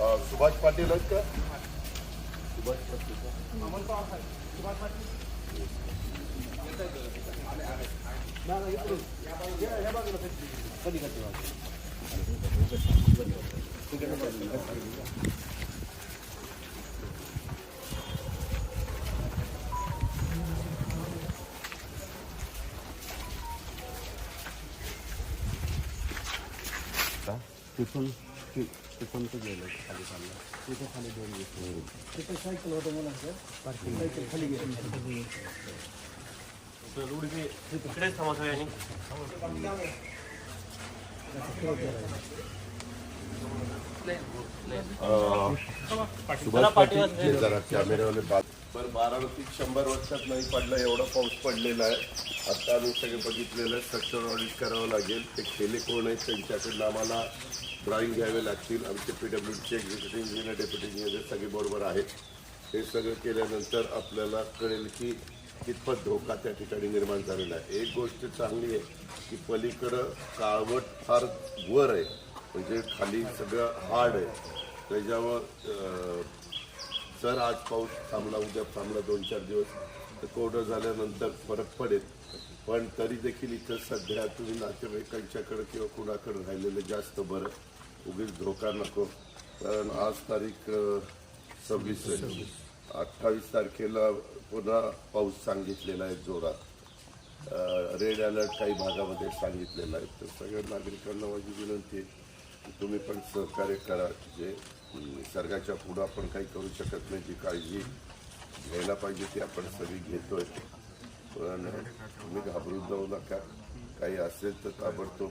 सुभाष पाटील आहेत का? सुभाष पाटील तिथून तो गेलं खाली चाललं तिथे खाली दोन घेतले तिथे सायकल होतं मुलांचं पार्किंग सायकल खाली गेली इकडेच थांबा सगळ्यांनी. सुभाष पाटील जरा कॅमेऱ्यावाले पण बारामतीत 100 वर्षात नाही पडला एवढा पाऊस पडलेला आहे. आता आम्ही सगळे बघितलेलं आहे. स्ट्रक्चर ऑडिट करावं लागेल. ते केले कोण आहेत त्यांच्याकडनं आम्हाला ड्रॉइंग घ्यावे लागतील. आमचे PWDचे एक्झिक्युटिव्ह इंजिनियर डेप्युटी इंजिनियर सगळे बरोबर आहेत. हे सगळं केल्यानंतर आपल्याला कळेल की कितपत धोका त्या ठिकाणी निर्माण झालेला आहे. एक गोष्ट चांगली आहे की पलीकडं काळवट फार वर आहे, म्हणजे खाली सगळं हार्ड आहे. त्याच्यावर जर आज पाऊस थांबला, उद्या थांबला 2-4 दिवस तर कोरडं झाल्यानंतर फरक पडेल. पण तरी देखील इथं सध्या तुम्ही नातेवाईकांच्याकडे किंवा कुणाकडे राहिलेलं जास्त बरं. उगीच धोका नको. कारण आज तारीख 26 आहे. 28 तारखेला पुन्हा पाऊस सांगितलेला आहे जोरात. रेड अलर्ट काही भागामध्ये सांगितलेला आहे. तर सगळ्या नागरिकांना माझी विनंती आहे की तुम्ही पण सहकार्य करा. जे निसर्गाच्या पुढं आपण काही करू शकत नाही, जी काळजी घ्यायला पाहिजे ती आपण सगळी घेतोय. पण तुम्ही घाबरून जाऊ नका. काही असेल तर ताबडतोब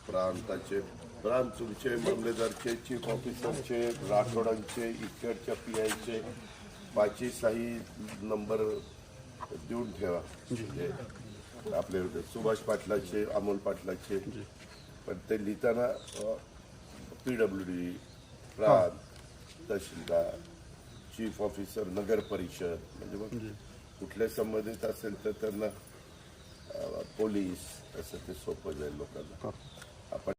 प्रांत तुमचे मामलेदारचे, चीफ ऑफिसरचे, राठोडांचे, इकडच्या PIचे 5ही 6 नंबर देऊन ठेवा. म्हणजे आपले सुभाष पाटलाचे, अमोल पाटलाचे. पण ते लिहिताना PWD, प्रांत, तहसीलदार, चीफ ऑफिसर, नगर परिषद, म्हणजे मग कुठल्या संबंधित असेल तर त्यांना पोलीस असं ते सोपं जाईल लोकांना. आपण